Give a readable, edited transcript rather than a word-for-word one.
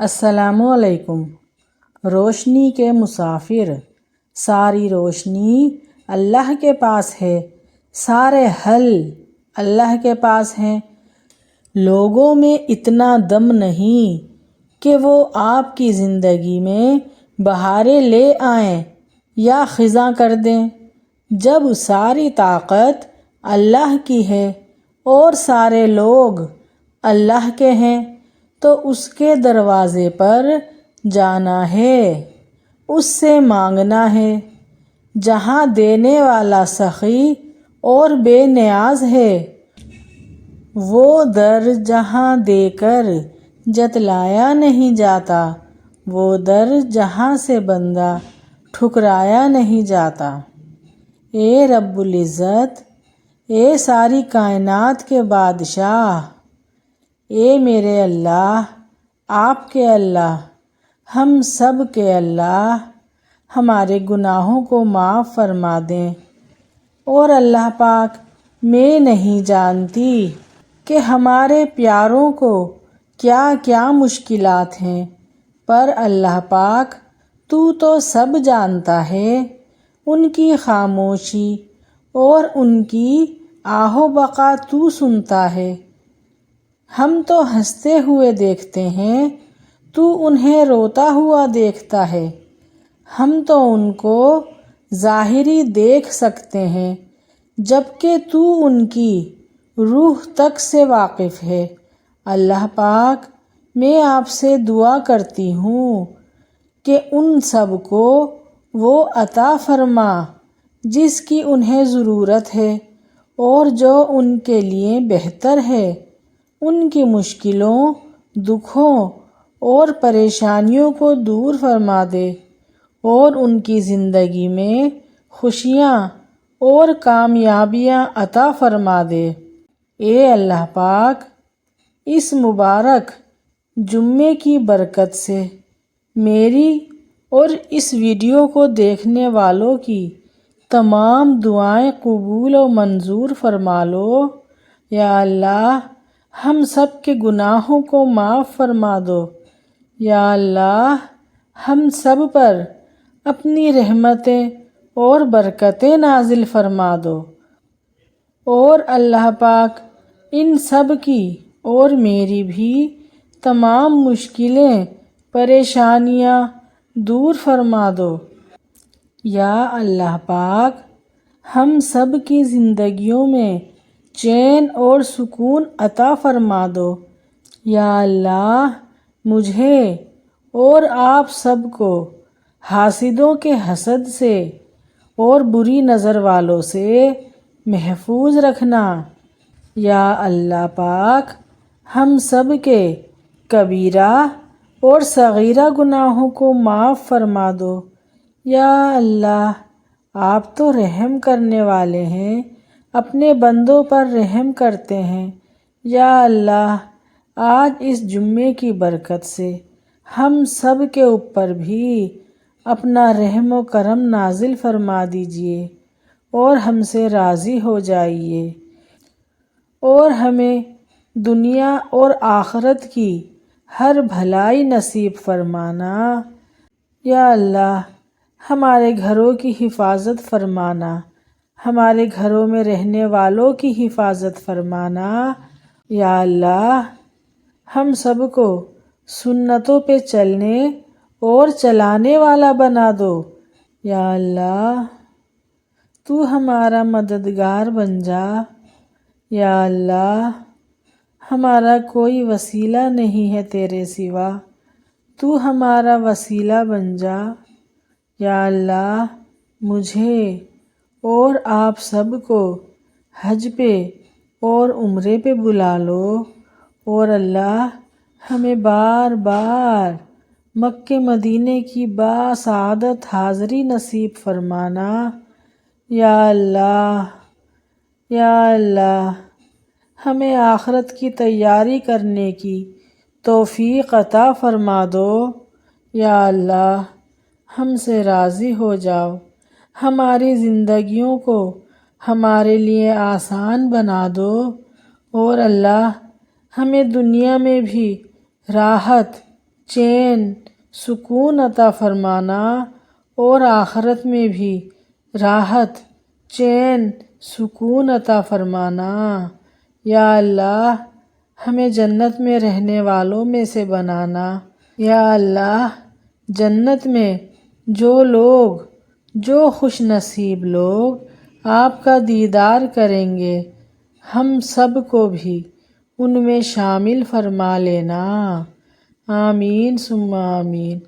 السلام علیکم۔ روشنی کے مسافر، ساری روشنی اللہ کے پاس ہے، سارے حل اللہ کے پاس ہیں۔ لوگوں میں اتنا دم نہیں کہ وہ آپ کی زندگی میں بہاریں لے آئیں یا خزاں کر دیں۔ جب ساری طاقت اللہ کی ہے اور سارے لوگ اللہ کے ہیں تو اس کے دروازے پر جانا ہے، اس سے مانگنا ہے۔ جہاں دینے والا سخی اور بے نیاز ہے، وہ در جہاں دے کر جتلایا نہیں جاتا، وہ در جہاں سے بندہ ٹھکرایا نہیں جاتا۔ اے رب العزت، اے ساری کائنات کے بادشاہ، اے میرے اللہ، آپ کے اللہ، ہم سب کے اللہ، ہمارے گناہوں کو معاف فرما دیں۔ اور اللہ پاک، میں نہیں جانتی کہ ہمارے پیاروں کو کیا کیا مشکلات ہیں، پر اللہ پاک تو سب جانتا ہے، ان کی خاموشی اور ان کی آہ و بقا تو سنتا ہے۔ ہم تو ہنستے ہوئے دیکھتے ہیں، تو انہیں روتا ہوا دیکھتا ہے۔ ہم تو ان کو ظاہری دیکھ سکتے ہیں، جبکہ تو ان کی روح تک سے واقف ہے۔ اللہ پاک، میں آپ سے دعا کرتی ہوں کہ ان سب کو وہ عطا فرما جس کی انہیں ضرورت ہے اور جو ان کے لیے بہتر ہے۔ ان کی مشکلوں، دکھوں اور پریشانیوں کو دور فرما دے اور ان کی زندگی میں خوشیاں اور کامیابیاں عطا فرما دے۔ اے اللہ پاک، اس مبارک جمعے کی برکت سے میری اور اس ویڈیو کو دیکھنے والوں کی تمام دعائیں قبول و منظور فرما لو۔ یا اللہ، ہم سب کے گناہوں کو معاف فرما دو۔ یا اللہ، ہم سب پر اپنی رحمتیں اور برکتیں نازل فرما دو۔ اور اللہ پاک، ان سب کی اور میری بھی تمام مشکلیں، پریشانیاں دور فرما دو۔ یا اللہ پاک، ہم سب کی زندگیوں میں چین اور سکون عطا فرما دو۔ یا اللہ، مجھے اور آپ سب کو حاسدوں کے حسد سے اور بری نظر والوں سے محفوظ رکھنا۔ یا اللہ پاک، ہم سب کے کبیرہ اور صغیرہ گناہوں کو معاف فرما دو۔ یا اللہ، آپ تو رحم کرنے والے ہیں، اپنے بندوں پر رحم کرتے ہیں۔ یا اللہ، آج اس جمعے کی برکت سے ہم سب کے اوپر بھی اپنا رحم و کرم نازل فرما دیجئے اور ہم سے راضی ہو جائیے اور ہمیں دنیا اور آخرت کی ہر بھلائی نصیب فرمانا۔ یا اللہ، ہمارے گھروں کی حفاظت فرمانا، ہمارے گھروں میں رہنے والوں کی حفاظت فرمانا۔ یا اللہ، ہم سب کو سنتوں پہ چلنے اور چلانے والا بنا دو۔ یا اللہ، تو ہمارا مددگار بن جا۔ یا اللہ، ہمارا کوئی وسیلہ نہیں ہے تیرے سوا، تو ہمارا وسیلہ بن جا۔ یا اللہ، مجھے اور آپ سب کو حج پہ اور عمرے پہ بلا لو، اور اللہ، ہمیں بار بار مکہ مدینے کی باسعادت حاضری نصیب فرمانا۔ یا اللہ، یا اللہ، ہمیں آخرت کی تیاری کرنے کی توفیق عطا فرما دو۔ یا اللہ، ہم سے راضی ہو جاؤ، ہماری زندگیوں کو ہمارے لیے آسان بنا دو، اور اللہ، ہمیں دنیا میں بھی راحت، چین سکون عطا فرمانا اور آخرت میں بھی راحت چین سکون عطا فرمانا۔ یا اللہ ہمیں جنت میں رہنے والوں میں سے بنانا۔ یا اللہ جنت میں جو خوش نصیب لوگ آپ کا دیدار کریں گے ہم سب کو بھی ان میں شامل فرما لینا۔ آمین ثم آمین۔